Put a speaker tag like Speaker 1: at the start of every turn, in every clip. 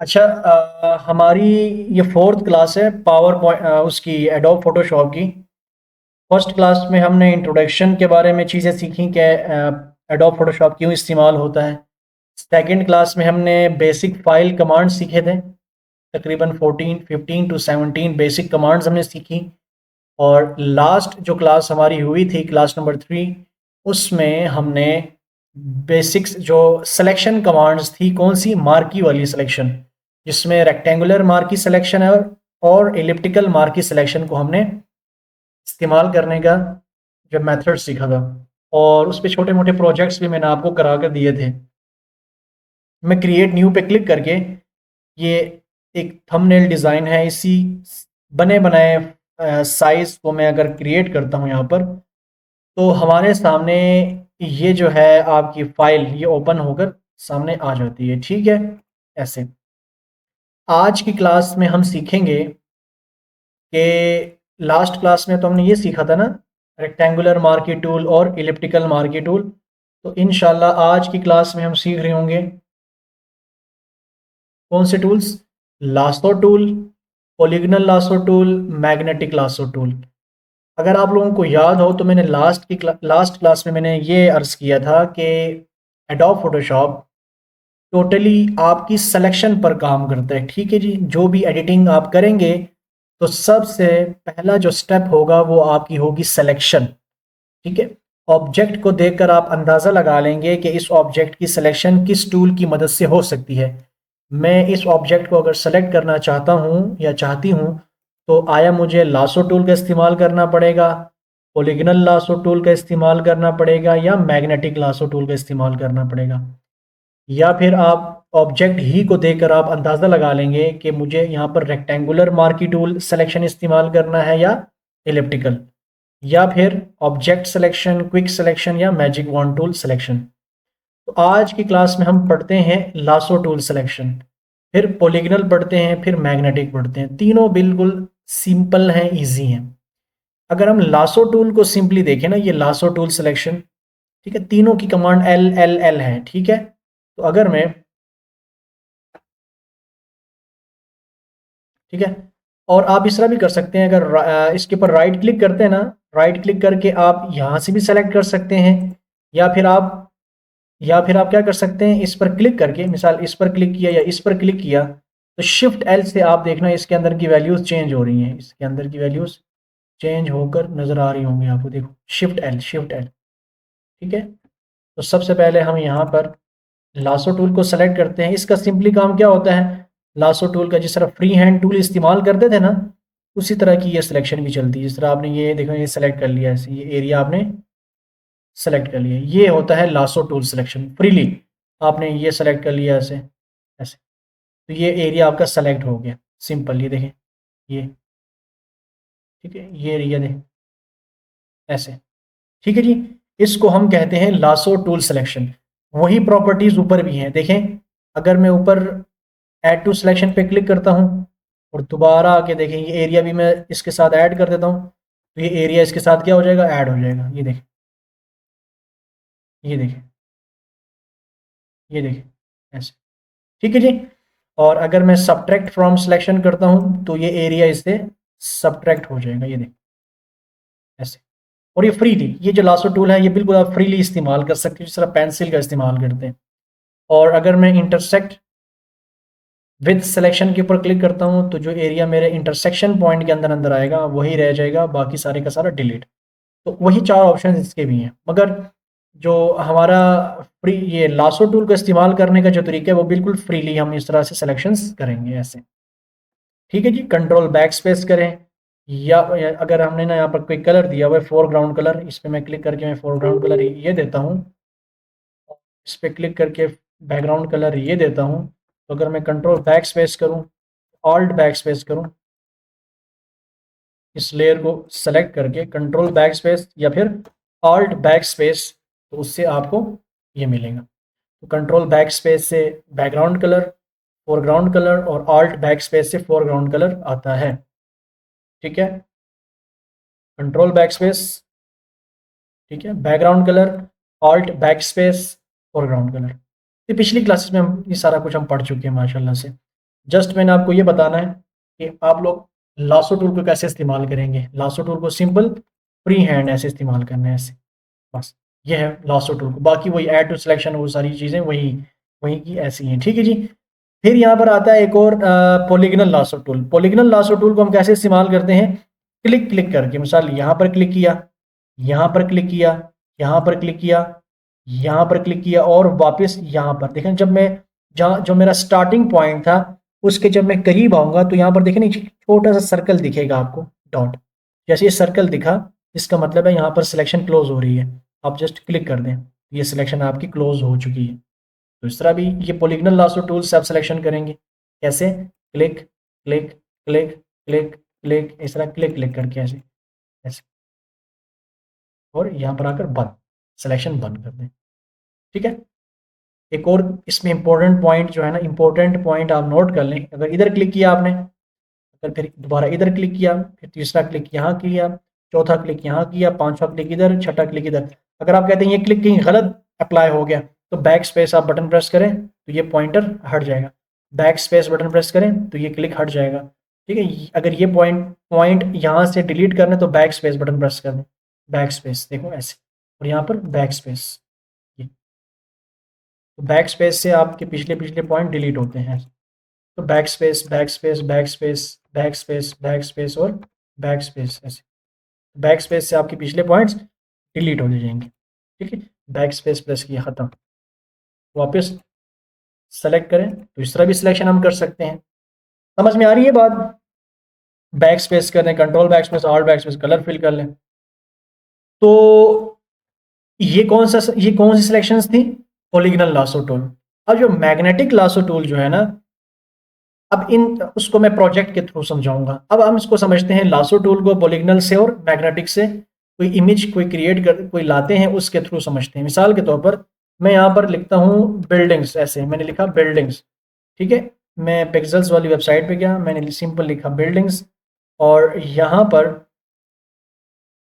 Speaker 1: अच्छा, हमारी ये फोर्थ क्लास है पावर पॉइंट उसकी एडोब फोटोशॉप की। फर्स्ट क्लास में हमने इंट्रोडक्शन के बारे में चीज़ें सीखी कि एडोब फोटोशॉप क्यों इस्तेमाल होता है। सेकंड क्लास में हमने बेसिक फाइल कमांड सीखे थे, तकरीबन 15 टू 17 बेसिक कमांड्स हमने सीखी। और लास्ट जो क्लास हमारी हुई थी, क्लास नंबर 3, उसमें हमने बेसिक्स जो सिलेक्शन कमांड्स थी, कौन सी, मार्की वाली सिलेक्शन, जिसमें रेक्टेंगुलर मार्की सिलेक्शन है और एलिप्टिकल मार्की सिलेक्शन को हमने इस्तेमाल करने का जो मेथड सीखा था। और उस पे छोटे मोटे प्रोजेक्ट्स भी मैंने आपको करा कर दिए थे। मैं क्रिएट न्यू पे क्लिक करके, ये एक थंबनेल डिज़ाइन है, इसी बने बनाए साइज़ को मैं अगर क्रिएट करता हूँ यहाँ पर, तो हमारे सामने ये जो है आपकी फ़ाइल, ये ओपन होकर सामने आ जाती है। ठीक है, ऐसे। आज की क्लास में हम सीखेंगे कि लास्ट क्लास में तो हमने ये सीखा था ना, रेक्टेंगुलर मार्की टूल और इलिप्टिकल मार्की टूल। तो इंशाल्लाह आज की क्लास में हम सीख रहे होंगे कौन से tools, lasso tool, polygonal lasso tool, magnetic lasso tool. अगर आप लोगों को याद हो तो मैंने लास्ट क्लास में मैंने ये अर्ज़ किया था कि एडोब फोटोशॉप टोटली आपकी सिलेक्शन पर काम करता है। ठीक है जी, जो भी एडिटिंग आप करेंगे तो सबसे पहला जो स्टेप होगा वो आपकी होगी सिलेक्शन। ठीक है, ऑब्जेक्ट को देखकर आप अंदाज़ा लगा लेंगे कि इस ऑब्जेक्ट की सिलेक्शन किस टूल की मदद से हो सकती है। मैं इस ऑब्जेक्ट को अगर सेलेक्ट करना चाहता हूँ या चाहती हूँ, तो आया मुझे लासो टूल का इस्तेमाल करना पड़ेगा, पॉलीगनल लासो टूल का इस्तेमाल करना पड़ेगा, या मैग्नेटिक लासो टूल का इस्तेमाल करना पड़ेगा। या फिर आप ऑब्जेक्ट ही को देखकर आप अंदाज़ा लगा लेंगे कि मुझे यहाँ पर रेक्टेंगुलर मार्की टूल सिलेक्शन इस्तेमाल करना है या एलिप्टिकल, या फिर ऑब्जेक्ट सिलेक्शन, क्विक सिलेक्शन या मैजिक वॉन्ड टूल सिलेक्शन। तो आज की क्लास में हम पढ़ते हैं लासो टूल सिलेक्शन, फिर पॉलीगनल पढ़ते हैं, फिर मैग्नेटिक पढ़ते हैं। तीनों बिल्कुल सिंपल हैं, इजी हैं। अगर हम लासो टूल को सिंपली देखें ना, ये लासो टूल सिलेक्शन, ठीक है, तीनों की कमांड एल एल एल है। ठीक है, तो अगर मैं, ठीक है, और आप इस तरह भी कर सकते हैं, अगर इसके ऊपर राइट क्लिक करते हैं ना, राइट क्लिक करके आप यहाँ से भी सेलेक्ट कर सकते हैं, या फिर आप क्या कर सकते हैं, इस पर क्लिक करके, मिसाल इस पर क्लिक किया या इस पर क्लिक किया, तो शिफ्ट एल से आप देखना इसके अंदर की वैल्यूज़ चेंज हो रही हैं, इसके अंदर की वैल्यूज़ चेंज होकर नज़र आ रही होंगी आपको, देखो, शिफ्ट एल, शिफ्ट एल। ठीक है, तो सबसे पहले हम यहाँ पर लासो टूल को सेलेक्ट करते हैं। इसका सिंपली काम क्या होता है, लासो टूल का जिस तरह फ्री हैंड टूल इस्तेमाल करते थे ना, उसी तरह की ये सिलेक्शन भी चलती है। जिस तरह आपने ये देखो, ये सेलेक्ट कर लिया, ऐसे ये एरिया आपने सेलेक्ट कर लिया, ये होता है लासो टूल सिलेक्शन। फ्रीली आपने ये सेलेक्ट कर लिया ऐसे, ऐसे, तो ये एरिया आपका सेलेक्ट हो गया, सिंपल। ये देखें, ये, ठीक है, ये एरिया देखें, ऐसे। ठीक है जी, इसको हम कहते हैं लासो टूल सिलेक्शन। वही प्रॉपर्टीज ऊपर भी हैं, देखें। अगर मैं ऊपर ऐड टू सिलेक्शन पे क्लिक करता हूँ और दोबारा आके देखें, ये एरिया भी मैं इसके साथ ऐड कर देता हूँ, तो ये एरिया इसके साथ क्या हो जाएगा, ऐड हो जाएगा। ये देखें, ये देखें, ये देखें, ऐसे। ठीक है जी, और अगर मैं सब्ट्रैक्ट फ्रॉम सिलेक्शन करता हूँ तो ये एरिया इससे सब्ट्रैक्ट हो जाएगा, ये देखें, ऐसे। और ये फ्रीली, ये जो लासो टूल है, ये बिल्कुल आप फ्रीली इस्तेमाल कर सकते हैं, जिस तरह पेंसिल का इस्तेमाल करते हैं। और अगर मैं इंटरसेक्ट विद सिलेक्शन के ऊपर क्लिक करता हूँ, तो जो एरिया मेरे इंटरसेक्शन पॉइंट के अंदर अंदर आएगा वही रह जाएगा, बाकी सारे का सारा डिलीट। तो वही चार ऑप्शन इसके भी हैं, मगर जो हमारा फ्री ये लासो टूल का इस्तेमाल करने का जो तरीका है, वो बिल्कुल फ्रीली हम इस तरह से सिलेक्शंस करेंगे, ऐसे। ठीक है जी, कंट्रोल बैक स्पेस करें, या अगर हमने ना यहाँ पर कोई कलर दिया हुआ है, फोरग्राउंड कलर, इस पर मैं क्लिक करके मैं फोरग्राउंड कलर ये देता हूँ, इस पर क्लिक करके बैकग्राउंड कलर ये देता हूँ। तो अगर मैं कंट्रोल बैक स्पेस करूँ, ऑल्ट बैक स्पेस करूँ, इस लेयर को सेलेक्ट करके कंट्रोल बैक स्पेस या फिर ऑल्ट बैक स्पेस, तो उससे आपको ये मिलेगा। तो कंट्रोल बैक स्पेस से बैकग्राउंड कलर, फोरग्राउंड कलर, और ऑल्ट बैक स्पेस से फोरग्राउंड कलर आता है। ठीक है, कंट्रोल बैक स्पेस, ठीक है, background colour, alt back space, foreground colour. ये पिछली क्लासेस में हम ये सारा कुछ हम पढ़ चुके हैं माशाल्लाह से। जस्ट मैंने आपको ये बताना है कि आप लोग लासो टूल को कैसे इस्तेमाल करेंगे। लासो टूल को सिंपल फ्री हैंड ऐसे इस्तेमाल करना है, ऐसे बस। ये है लासो टूल को, बाकी वही ऐड टू सिलेक्शन वो सारी चीज़ें वही वही की ऐसी हैं, ठीक है जी। फिर यहाँ पर आता है एक और polygonal lasso tool. Polygonal lasso tool को हम कैसे इस्तेमाल करते हैं, क्लिक क्लिक करके। मिसाल यहाँ पर क्लिक किया, यहाँ पर क्लिक किया, यहाँ पर क्लिक किया, यहाँ पर क्लिक किया और वापस यहाँ पर देखें। जब मैं जहाँ जो मेरा स्टार्टिंग पॉइंट था उसके जब मैं करीब आऊँगा तो यहाँ पर देखें नीचे छोटा सा सर्कल दिखेगा आपको, डॉट। जैसे ये सर्कल दिखा इसका मतलब है यहाँ पर सिलेक्शन क्लोज हो रही है। आप जस्ट क्लिक कर दें, ये सिलेक्शन आपकी क्लोज हो चुकी है। तो इस तरह भी ये पॉलीगनल लासो टूल से आप सिलेक्शन करेंगे। कैसे, click click click click click, इस तरह क्लिक क्लिक करके ऐसे ऐसे, और यहाँ पर आकर बंद, सिलेक्शन बंद कर दें, ठीक है। एक और इसमें इंपॉर्टेंट पॉइंट जो है ना, इंपॉर्टेंट पॉइंट आप नोट कर लें। अगर इधर क्लिक किया आपने, अगर फिर दोबारा इधर क्लिक किया, फिर तीसरा क्लिक यहाँ किया, चौथा क्लिक यहाँ किया, पांचवा क्लिक इधर, छठा क्लिक इधर, अगर आप कहते हैं ये क्लिक कहीं गलत अप्लाई हो गया तो बैक स्पेस आप बटन प्रेस करें तो ये पॉइंटर हट जाएगा। बैक स्पेस बटन प्रेस करें तो ये क्लिक हट जाएगा, ठीक है। अगर ये पॉइंट पॉइंट यहाँ से डिलीट करना है तो बैक स्पेस बटन प्रेस कर दें, बैक स्पेस देखो ऐसे, और यहाँ पर बैक स्पेस, तो बैक स्पेस से आपके पिछले पिछले पॉइंट डिलीट होते हैं। तो back space back space back space back space back space और बैक स्पेस ऐसे, बैक स्पेस से आपके पिछले पॉइंट्स डिलीट हो जाएंगे, ठीक है। बैक स्पेस प्रेस किया, ख़त्म। वापस सेलेक्ट करें तो इस तरह भी सिलेक्शन हम कर सकते हैं। समझ में आ रही है बात। बैक स्पेस कर दें, control back space, alt back space, colour fill कर लें। तो ये कौन सी सिलेक्शंस थी, पॉलीगनल लासो टूल। अब जो मैग्नेटिक लासो टूल जो है ना, अब इन उसको मैं प्रोजेक्ट के थ्रू समझाऊंगा। अब हम इसको समझते हैं लासो टूल को पॉलीगनल से और मैग्नेटिक से, कोई इमेज कोई क्रिएट कर कोई लाते हैं उसके थ्रू समझते हैं। मिसाल के तौर पर मैं यहाँ पर लिखता हूँ बिल्डिंग्स, ऐसे मैंने लिखा बिल्डिंग्स, ठीक है। मैं पिक्सेल्स वाली वेबसाइट पे गया, मैंने सिंपल लिखा बिल्डिंग्स, और यहाँ पर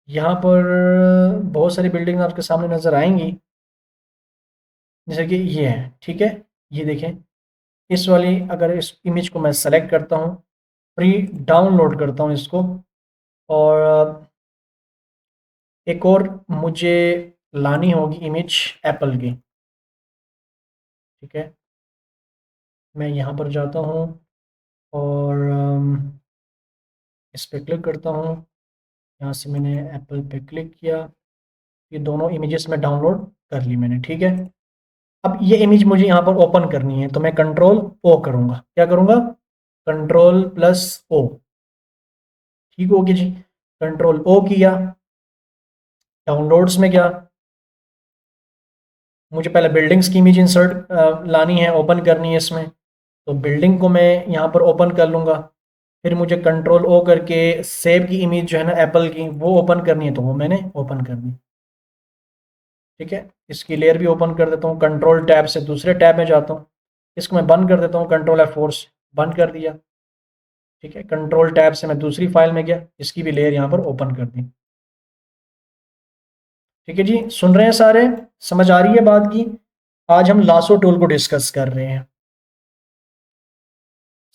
Speaker 1: बहुत सारी बिल्डिंग आपके सामने नज़र आएंगी, जैसे कि ये है, ठीक है। ये देखें, इस वाली अगर इस इमेज को मैं सेलेक्ट करता हूँ, फ्री डाउनलोड करता हूँ इसको, और एक और मुझे लानी होगी इमेज एप्पल की, ठीक है। मैं यहाँ पर जाता हूँ और इस पर क्लिक करता हूँ। यहाँ से मैंने एप्पल पे क्लिक किया, ये दोनों इमेजेस में डाउनलोड कर ली मैंने, ठीक है। अब ये इमेज मुझे यहाँ पर ओपन करनी है तो मैं कंट्रोल ओ करूँगा। क्या करूँगा, कंट्रोल प्लस ओ, ठीक होगी जी। कंट्रोल ओ किया, डाउनलोड्स में गया, मुझे पहले बिल्डिंग्स की इमेज इंसर्ट लानी है, ओपन करनी है इसमें, तो बिल्डिंग को मैं यहाँ पर ओपन कर लूँगा। फिर मुझे कंट्रोल ओ करके सेव की इमेज जो है ना एप्पल की, वो ओपन करनी है, तो वो मैंने ओपन कर दी, ठीक है। इसकी लेयर भी ओपन कर देता हूँ, कंट्रोल टैब से दूसरे टैब में जाता हूँ, इसको मैं बंद कर देता हूँ, कंट्रोल F4 से बंद कर दिया, ठीक है। कंट्रोल टैब से मैं दूसरी फाइल में गया, इसकी भी लेयर यहाँ पर ओपन कर दी, ठीक है जी। सुन रहे हैं सारे, समझ आ रही है बात की। आज हम लासो टूल को डिस्कस कर रहे हैं।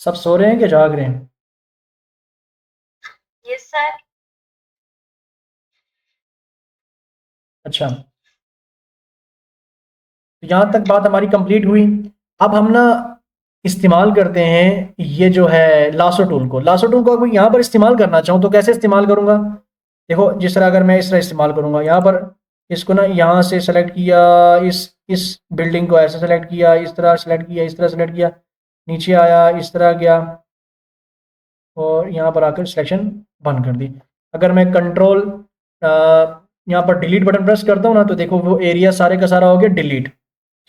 Speaker 1: सब सो रहे हैं कि जाग रहे हैं?
Speaker 2: Yes sir.
Speaker 1: अच्छा, तो यहाँ तक बात हमारी कंप्लीट हुई। अब हम ना इस्तेमाल करते हैं ये जो है लासो टूल को। लासो टूल को अगर यहाँ पर इस्तेमाल करना चाहूँ तो कैसे इस्तेमाल करूँगा, देखो जिस तरह अगर मैं इस तरह इस्तेमाल करूँगा, यहाँ पर इसको ना यहाँ से सेलेक्ट किया, इस बिल्डिंग को ऐसे सेलेक्ट किया, इस तरह सेलेक्ट किया, इस तरह सेलेक्ट किया, नीचे आया, इस तरह गया, और यहाँ पर आकर सिलेक्शन बंद कर दी। अगर मैं कंट्रोल यहाँ पर डिलीट बटन प्रेस करता हूँ ना, तो देखो वो एरिया सारे का सारा हो गया डिलीट,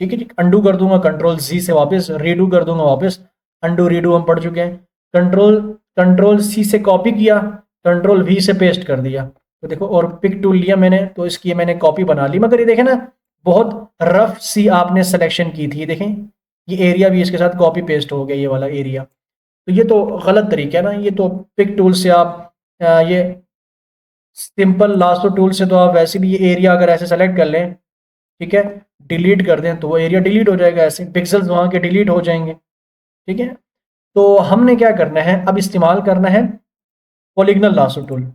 Speaker 1: ठीक है। अंडू कर दूंगा कंट्रोल जी से, वापस रीडू कर दूंगा वापस, अंडू रीडू हम पढ़ चुके हैं। कंट्रोल कंट्रोल सी से कॉपी किया, कंट्रोल वी से पेस्ट कर दिया, तो देखो, और पिक टूल लिया मैंने तो इसकी मैंने कॉपी बना ली। मगर ये देखें ना, बहुत रफ सी आपने सिलेक्शन की थी, देखें ये एरिया भी इसके साथ कॉपी पेस्ट हो गया, ये वाला एरिया। तो ये तो गलत तरीका है ना, ये तो पिक टूल से आप ये सिंपल लासो टूल से तो आप वैसे भी ये एरिया अगर ऐसे सेलेक्ट कर लें, ठीक है, डिलीट कर दें तो वो एरिया डिलीट हो जाएगा, ऐसे पिक्सेल्स वहाँ के डिलीट हो जाएंगे, ठीक है। तो हमने क्या करना है, अब इस्तेमाल करना है पॉलीगनल लासो टूल।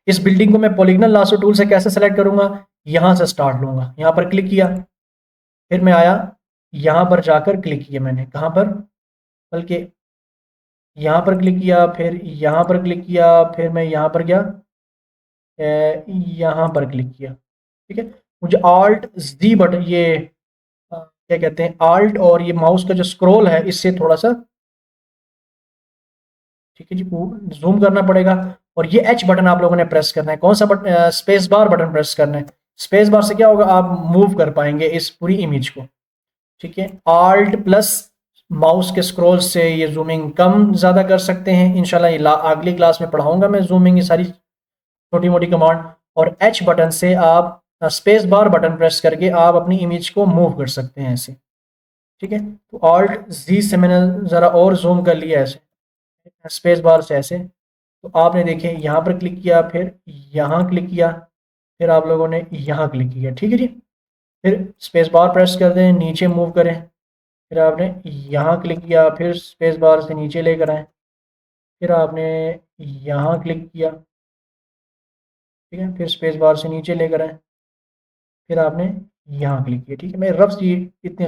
Speaker 1: इस बिल्डिंग को मैं पॉलीगनल लासो टूल से कैसे सेलेक्ट करूंगा, यहां से स्टार्ट लूंगा, यहां पर क्लिक किया, फिर मैं आया, यहां पर जाकर क्लिक किया मैंने, कहां पर, बल्कि यहाँ पर क्लिक किया, फिर यहाँ पर क्लिक किया, फिर मैं यहाँ पर गया, यहाँ पर क्लिक किया। ठीक है, मुझे ऑल्ट जी बटन, ये क्या कहते हैं, ऑल्ट और ये माउस का जो स्क्रॉल है इससे थोड़ा सा, ठीक है जी, जूम करना पड़ेगा। और ये एच बटन आप लोगों ने प्रेस करना है, कौन सा button, space bar button press करना है। स्पेस बार से क्या होगा, आप मूव कर पाएंगे इस पूरी इमेज को। ठीक है, ऑल्ट प्लस माउस के स्क्रॉल से ये जूमिंग कम ज़्यादा कर सकते हैं। इंशाल्लाह ये अगली क्लास में पढ़ाऊंगा मैं जूमिंग, ये सारी छोटी मोटी कमांड। और एच बटन से आप स्पेस बार बटन प्रेस करके आप अपनी इमेज को मूव कर सकते हैं ऐसे। ठीक है, तो ऑल्ट जी से मैंने ज़रा और जूम कर लिया ऐसे, स्पेस बार से ऐसे। तो आपने देखे यहाँ पर क्लिक किया, फिर यहाँ क्लिक किया, फिर आप लोगों ने यहाँ क्लिक किया। ठीक है जी, फिर स्पेस बार प्रेस कर दें, नीचे मूव करें, फिर आपने यहाँ क्लिक किया, फिर स्पेस बार से नीचे लेकर आए, फिर आपने यहाँ क्लिक किया। ठीक है, फिर स्पेस बार से नीचे लेकर आए, फिर आपने यहाँ क्लिक किया। ठीक है, मैं रफ सी, इतनी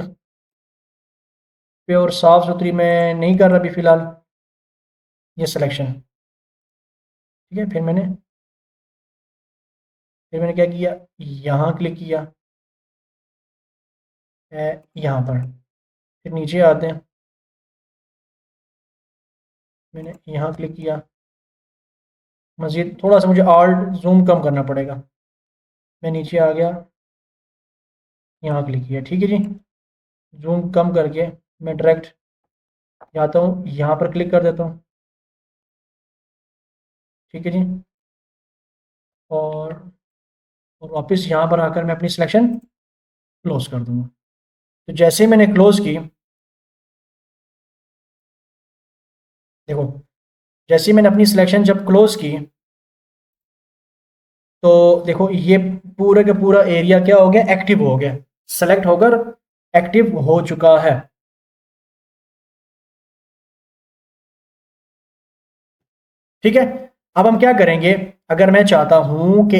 Speaker 1: प्योर साफ सुथरी मैं नहीं कर रहा अभी फ़िलहाल ये सिलेक्शन। ठीक है, फिर मैंने क्या किया, यहाँ क्लिक किया, यहाँ पर, फिर नीचे आते हैं, मैंने यहाँ क्लिक किया, मज़ीद थोड़ा सा मुझे आल्ट जूम कम करना पड़ेगा, मैं नीचे आ गया, यहाँ क्लिक किया। ठीक है जी, जूम कम करके मैं डायरेक्ट जाता हूँ, यहाँ पर क्लिक कर देता हूँ। ठीक है जी, और और वापस यहाँ पर आकर मैं अपनी सिलेक्शन क्लोज कर दूँगा। तो जैसे ही मैंने क्लोज की, देखो, जैसे ही मैंने अपनी सिलेक्शन जब क्लोज की, तो देखो ये पूरा का पूरा एरिया क्या हो गया, एक्टिव हो गया, सेलेक्ट होकर एक्टिव हो चुका है। ठीक है, अब हम क्या करेंगे, अगर मैं चाहता हूं कि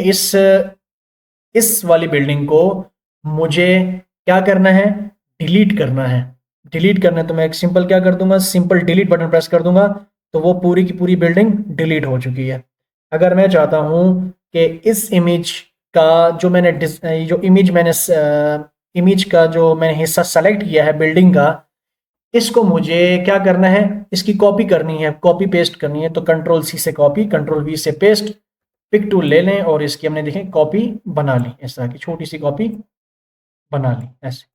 Speaker 1: इस वाली बिल्डिंग को मुझे क्या करना है, डिलीट करना है। डिलीट करना है तो मैं एक सिंपल क्या कर दूंगा, सिंपल डिलीट बटन प्रेस कर दूंगा, तो वो पूरी की पूरी बिल्डिंग डिलीट हो चुकी है। अगर मैं चाहता हूं कि इस इमेज का जो मैंने जो इमेज का जो मैंने हिस्सा सेलेक्ट किया है बिल्डिंग का, इसको मुझे क्या करना है, इसकी कॉपी करनी है, कॉपी पेस्ट करनी है। तो कंट्रोल सी से कॉपी, कंट्रोल वी से पेस्ट, पिक टूल ले लें और इसकी हमने देखें कॉपी बना ली, इस तरह की छोटी सी कॉपी बना ली ऐसे,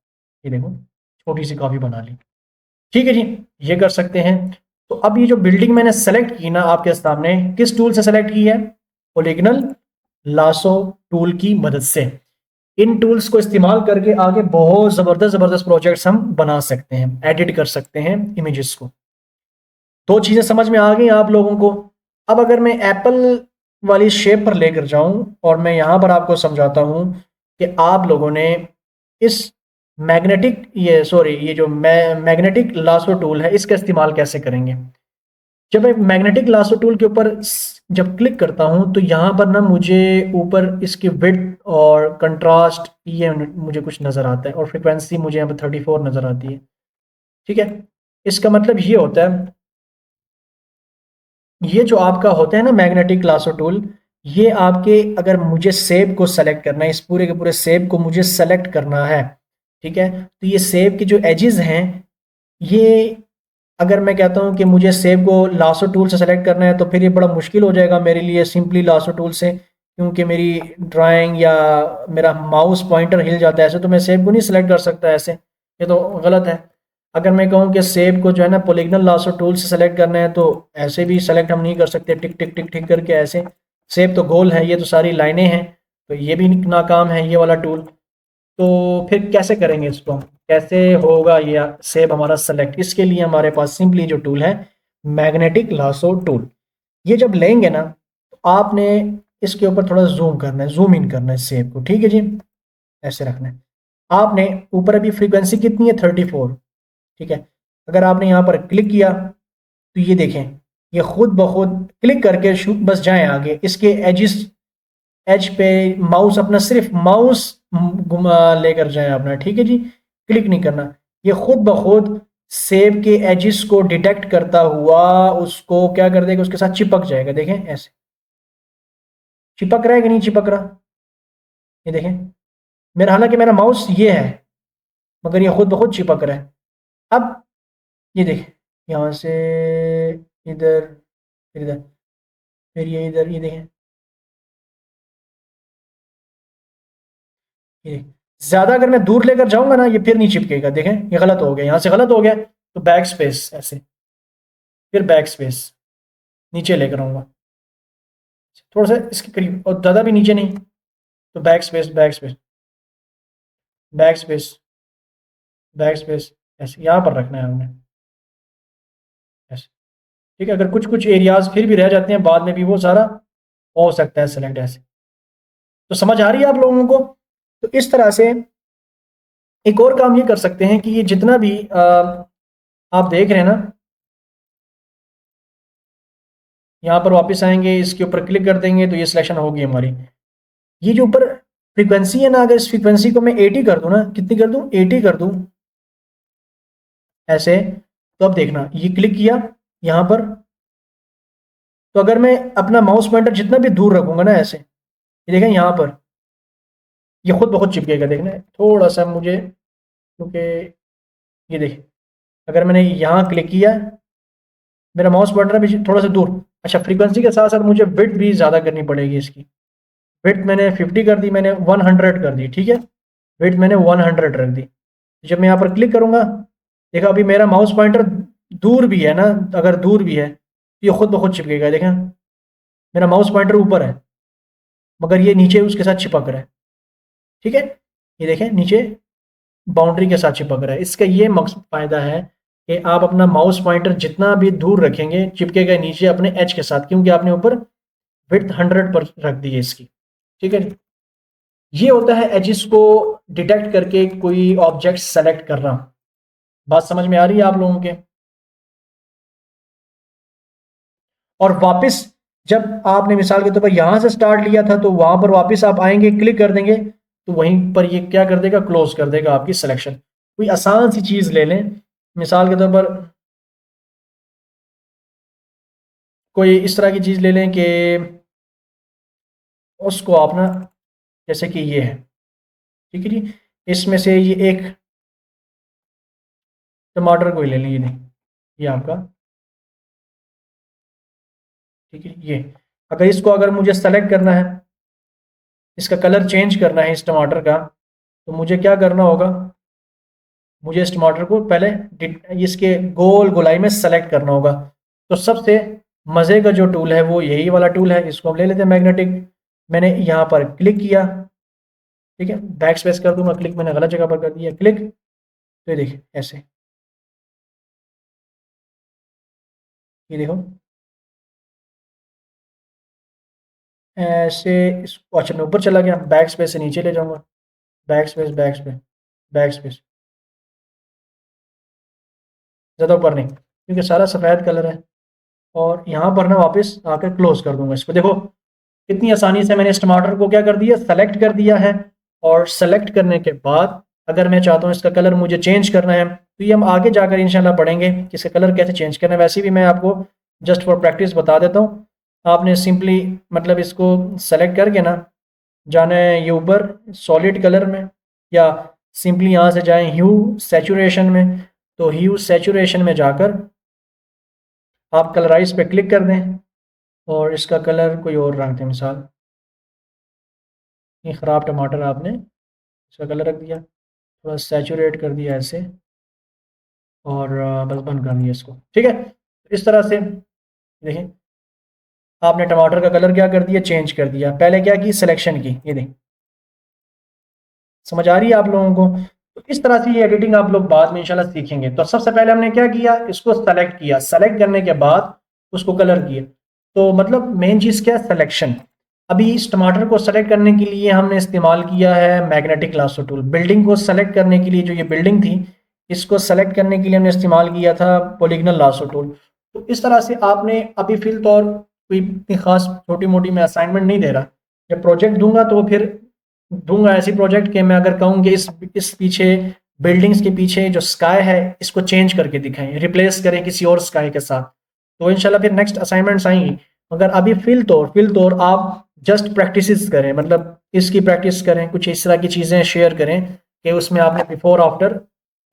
Speaker 1: ये देखो छोटी सी कॉपी बना ली। ठीक है जी, ये कर सकते हैं। तो अब ये जो बिल्डिंग मैंने सेलेक्ट की ना आपके सामने, किस टूल से सेलेक्ट की है, पॉलीगनल लासो टूल की मदद से। इन टूल्स को इस्तेमाल करके आगे बहुत जबरदस्त जबरदस्त प्रोजेक्ट्स हम बना सकते हैं, एडिट कर सकते हैं इमेजेस को। दो चीजें समझ में आ गई आप लोगों को। अब अगर मैं एप्पल वाली शेप पर लेकर जाऊं और मैं यहां पर आपको समझाता हूं कि आप लोगों ने इस ये जो मैग्नेटिक लासो टूल है इसका इस्तेमाल कैसे करेंगे। जब मैं मैग्नेटिक लासो टूल के ऊपर जब क्लिक करता हूं तो यहाँ पर ना मुझे ऊपर इसकी विड्थ और कंट्रास्ट ये मुझे कुछ नज़र आता है, और फ्रिक्वेंसी मुझे यहाँ पर 34 नज़र आती है। ठीक है, इसका मतलब ये होता है, ये जो आपका होता है ना मैग्नेटिक लासो टूल, ये आपके, अगर मुझे सेब को सेलेक्ट करना है, इस पूरे के पूरे सेब को मुझे सेलेक्ट करना है, ठीक है, तो ये सेब के जो एजेस हैं, ये अगर मैं कहता हूँ कि मुझे सेब को लासो टूल से सेलेक्ट करना है तो फिर ये बड़ा मुश्किल हो जाएगा मेरे लिए सिंपली लासो टूल से, क्योंकि मेरी ड्राइंग या मेरा माउस पॉइंटर हिल जाता है ऐसे, तो मैं सेब को नहीं सेलेक्ट कर सकता ऐसे, ये तो गलत है। अगर मैं कहूँ कि सेब को जो है ना पॉलीगनल लासो टूल से सेलेक्ट करना है, तो ऐसे भी सेलेक्ट हम नहीं कर सकते टिक टिक टिक टिक करके ऐसे। सेब तो गोल है, ये तो सारी लाइनें हैं, तो ये भी नाकाम है ये वाला टूल। तो फिर कैसे करेंगे इसको, कैसे होगा ये सेब हमारा सेलेक्ट, इसके लिए हमारे पास सिंपली जो टूल है मैग्नेटिक लासो टूल। ये जब लेंगे ना तो आपने इसके ऊपर थोड़ा जूम करना है, जूम इन करना है सेब को। ठीक है जी, ऐसे रखना है आपने। ऊपर अभी फ्रीक्वेंसी कितनी है, 34। ठीक है, अगर आपने यहाँ पर क्लिक किया तो ये देखें, ये खुद ब खुद क्लिक करके बस जाएं आगे, इसके एज पे माउस अपना, सिर्फ माउस घुमा लेकर जाएं अपना, ठीक है जी, क्लिक नहीं करना। ये खुद ब खुद सेब के एजिस को डिटेक्ट करता हुआ उसको क्या कर देगा, उसके साथ चिपक जाएगा। देखें ऐसे चिपक रहा है कि नहीं चिपक रहा, ये देखें मेरा, हालांकि मेरा माउस ये है मगर ये खुद ब खुद चिपक रहा है। अब ये देखें यहाँ से इधर, फिर इधर, फिर ये इधर, ये देखें, ये ज्यादा अगर मैं दूर लेकर जाऊंगा ना ये फिर नहीं चिपकेगा। देखें ये गलत हो गया, यहाँ से गलत हो गया, तो बैक स्पेस ऐसे, फिर बैक स्पेस नीचे लेकर आऊंगा थोड़ा सा इसके करीब, और ज़्यादा भी नीचे नहीं, तो back space back space back space back space, ऐसे यहाँ पर रखना है हमने ऐसे। ठीक है, अगर कुछ कुछ एरियाज फिर भी रह जाते हैं बाद में भी वो सारा हो सकता है सेलेक्ट ऐसे। तो समझ आ रही है आप लोगों को? तो इस तरह से एक और काम ये कर सकते हैं कि ये जितना भी आप देख रहे हैं ना, यहाँ पर वापस आएंगे, इसके ऊपर क्लिक कर देंगे तो ये सिलेक्शन होगी हमारी। ये जो ऊपर फ्रीक्वेंसी है ना, अगर इस फ्रीक्वेंसी को मैं 80 कर दूं ना, कितनी कर दूं, 80 कर दूं ऐसे, तो अब देखना ये क्लिक किया यहाँ पर, तो अगर मैं अपना माउस पॉइंटर जितना भी दूर रखूंगा ना ऐसे, ये देखें यहाँ पर ये खुद बहुत चिपकेगा। देखना थोड़ा सा मुझे, क्योंकि ये देखिए अगर मैंने यहाँ क्लिक किया, मेरा माउस पॉइंटर भी थोड़ा सा दूर, अच्छा फ्रीक्वेंसी के साथ साथ मुझे विड्थ भी ज़्यादा करनी पड़ेगी इसकी। विड्थ मैंने 50 कर दी, मैंने 100 कर दी, ठीक है, विड्थ मैंने 100 रख दी। जब मैं यहाँ पर क्लिक करूँगा, देखा अभी मेरा माउस पॉइंटर दूर भी है ना, अगर दूर भी है तो ये खुद ब खुद चिपकेगा। देखें मेरा माउस पॉइंटर ऊपर है मगर ये नीचे उसके साथ चिपक रहा है, ठीक है, ये देखें नीचे बाउंड्री के साथ चिपक रहा है। इसका ये मकसद फ़ायदा है कि आप अपना माउस पॉइंटर जितना भी दूर रखेंगे चिपकेगा नीचे अपने एज के साथ, क्योंकि आपने ऊपर विड्थ 100 पर रख दी है इसकी, ठीक है। ये होता है एजिस को डिटेक्ट करके कोई ऑब्जेक्ट सेलेक्ट करना। बात समझ में आ रही है आप लोगों के? और वापस जब आपने मिसाल के तौर पर यहां से स्टार्ट लिया था तो वहां पर वापस आप आएंगे, क्लिक कर देंगे तो वहीं पर ये क्या कर देगा, क्लोज कर देगा आपकी सिलेक्शन। कोई आसान सी चीज ले लें, मिसाल के तौर पर कोई इस तरह की चीज ले लें कि उसको आप ना, जैसे कि ये है, ठीक है जी, इसमें से ये एक टमाटर कोई ले लें, ये नहीं, ये आपका, ठीक है, ये अगर इसको अगर मुझे सेलेक्ट करना है, इसका कलर चेंज करना है इस टमाटर का, तो मुझे क्या करना होगा, मुझे इस टमाटर को पहले इसके गोल गोलाई में सेलेक्ट करना होगा। तो सबसे मज़े का जो टूल है वो यही वाला टूल है, इसको हम ले लेते हैं मैग्नेटिक। मैंने यहाँ पर क्लिक किया, ठीक है, बैक स्पेस कर दूंगा, क्लिक मैंने गलत जगह पर कर दिया, क्लिक, तो ये देखिए ऐसे, ये देखो ऐसे, इसको अच्छा मैं ऊपर चला गया, बैक स्पेस से नीचे ले जाऊंगा, back space back space back space, ज़्यादा ऊपर नहीं क्योंकि सारा सफ़ेद कलर है। और यहाँ पर ना वापस आकर क्लोज कर दूंगा इसको। देखो कितनी आसानी से मैंने इस टमाटर को क्या कर दिया, सेलेक्ट कर दिया है। और सेलेक्ट करने के बाद अगर मैं चाहता हूँ इसका कलर मुझे चेंज करना है तो ये हम आगे जाकर इंशाल्लाह पढ़ेंगे कि इसका कलर कैसे चेंज करना है। वैसे भी मैं आपको जस्ट फॉर प्रैक्टिस बता देता हूँ। आपने सिंपली मतलब इसको सेलेक्ट करके ना जाना है ये ऊपर सॉलिड कलर में, या सिंपली यहाँ से जाएं ह्यू सैचुरेशन में, तो ह्यू सैचुरेशन में जाकर आप कलराइज पे क्लिक कर दें और इसका कलर कोई और रख दें। मिसाल ये ख़राब टमाटर आपने इसका कलर रख दिया, थोड़ा सैचुरेट कर दिया ऐसे, और बस बंद कर दिया इसको, ठीक है। इस तरह से देखें आपने टमाटर का कलर क्या कर दिया, चेंज कर दिया। पहले क्या की, सिलेक्शन की, ये देखें समझ आ रही है आप लोगों को? तो इस तरह से ये एडिटिंग आप लोग बाद में इंशाल्लाह सीखेंगे। तो सबसे पहले हमने क्या किया, इसको सेलेक्ट किया, सेलेक्ट करने के बाद उसको कलर किया। तो मतलब मेन चीज़ क्या है, सिलेक्शन। अभी इस टमाटर को सेलेक्ट करने के लिए हमने इस्तेमाल किया है मैग्नेटिक लासो टूल। बिल्डिंग को सेलेक्ट करने के लिए जो ये बिल्डिंग थी इसको सेलेक्ट करने के लिए हमने इस्तेमाल किया था पॉलीगनल लासो टूल। तो इस तरह से आपने अभी फिल तौर कोई इतनी खास छोटी मोटी मैं असाइनमेंट नहीं दे रहा, जब प्रोजेक्ट दूंगा तो फिर दूंगा ऐसी प्रोजेक्ट के मैं अगर कहूँ कि इस पीछे बिल्डिंग्स के पीछे जो स्काई है इसको चेंज करके दिखाएं, रिप्लेस करें किसी और स्काई के साथ, तो इंशाल्लाह फिर नेक्स्ट असाइनमेंट्स आएंगी। मगर अभी फिल तौर आप जस्ट प्रैक्टिस करें, मतलब इसकी प्रैक्टिस करें, कुछ इस तरह की चीज़ें शेयर करें कि उसमें आपने बिफोर आफ्टर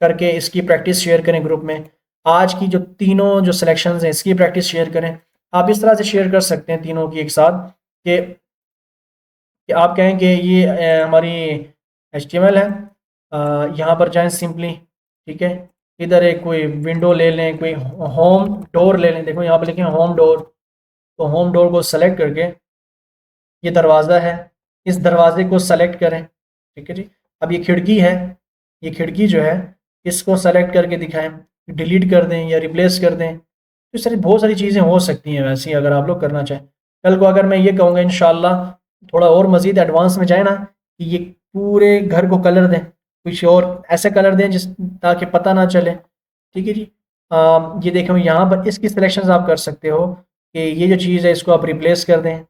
Speaker 1: करके इसकी प्रैक्टिस शेयर करें ग्रुप में। आज की जो तीनों जो सिलेक्शंस हैं इसकी प्रैक्टिस शेयर करें। आप इस तरह से शेयर कर सकते हैं तीनों की एक साथ कि आप कहें कि ये हमारी HTML है, यहाँ पर जाएं सिंपली, ठीक है, इधर एक कोई विंडो ले लें, कोई होम डोर ले लें, देखो यहाँ पर लिखे होम डोर, तो होम डोर को सेलेक्ट करके ये दरवाज़ा है, इस दरवाजे को सेलेक्ट करें, ठीक है जी। अब ये खिड़की है, ये खिड़की जो है इसको सेलेक्ट करके दिखाएं, डिलीट कर दें या रिप्लेस कर दें। तो इस तरह बहुत सारी चीज़ें हो सकती हैं वैसे ही, अगर आप लोग करना चाहें। कल को अगर मैं ये कहूँगा इंशाल्लाह थोड़ा और मज़ीद एडवांस में जाए ना कि ये पूरे घर को कलर दें, कुछ और ऐसे कलर दें जिस ताकि पता ना चले, ठीक है जी। ये देखें यहाँ पर इसकी सिलेक्शंस आप कर सकते हो कि ये जो चीज़ है इसको आप रिप्लेस कर दें,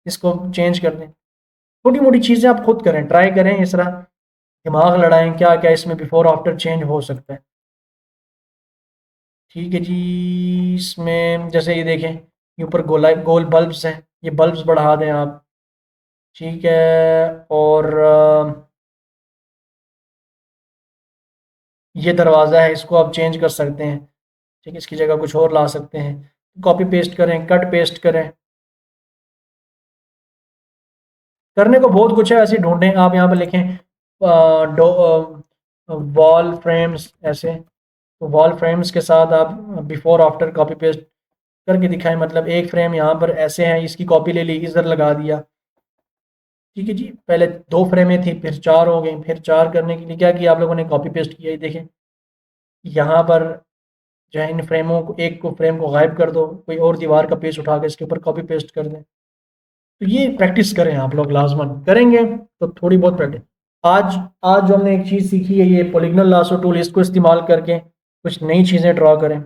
Speaker 1: इसको चेंज कर दें। छोटी मोटी चीज़ें आप खुद करें, ट्राई करें, इस तरह दिमाग लड़ाएं क्या क्या इसमें बिफोर आफ्टर चेंज हो सकता है। ठीक है जी। इसमें जैसे ये देखें ये ऊपर गोल बल्ब्स हैं, ये बल्ब्स बढ़ा दें आप, ठीक है। और ये दरवाज़ा है इसको आप चेंज कर सकते हैं, ठीक है, इसकी जगह कुछ और ला सकते हैं। कॉपी पेस्ट करें, कट पेस्ट करें, करने को बहुत कुछ है, ऐसे ढूंढें। आप यहाँ पर लिखें वॉल फ्रेम्स, ऐसे तो वॉल फ्रेम्स के साथ आप बिफोर आफ्टर कॉपी पेस्ट करके दिखाएं, मतलब एक फ्रेम यहाँ पर ऐसे है, इसकी कॉपी ले ली, इधर लगा दिया, ठीक है जी। पहले 2 फ्रेमें थी फिर 4 हो गई, फिर 4 करने के लिए क्या किया आप लोगों ने, कॉपी पेस्ट किया। ये देखें यहाँ पर जो है इन फ्रेमों को, एक को फ्रेम को गायब कर दो, कोई और दीवार का पेज उठा के इसके ऊपर कॉपी पेस्ट कर दें। तो ये प्रैक्टिस करें आप लोग, लाजमन करेंगे तो थोड़ी बहुत प्रैक्टिस। आज आज जो हमने एक चीज़ सीखी है ये पॉलीगनल लासो टूल, इसको इस्तेमाल करके कुछ नई चीज़ें ड्रॉ करें।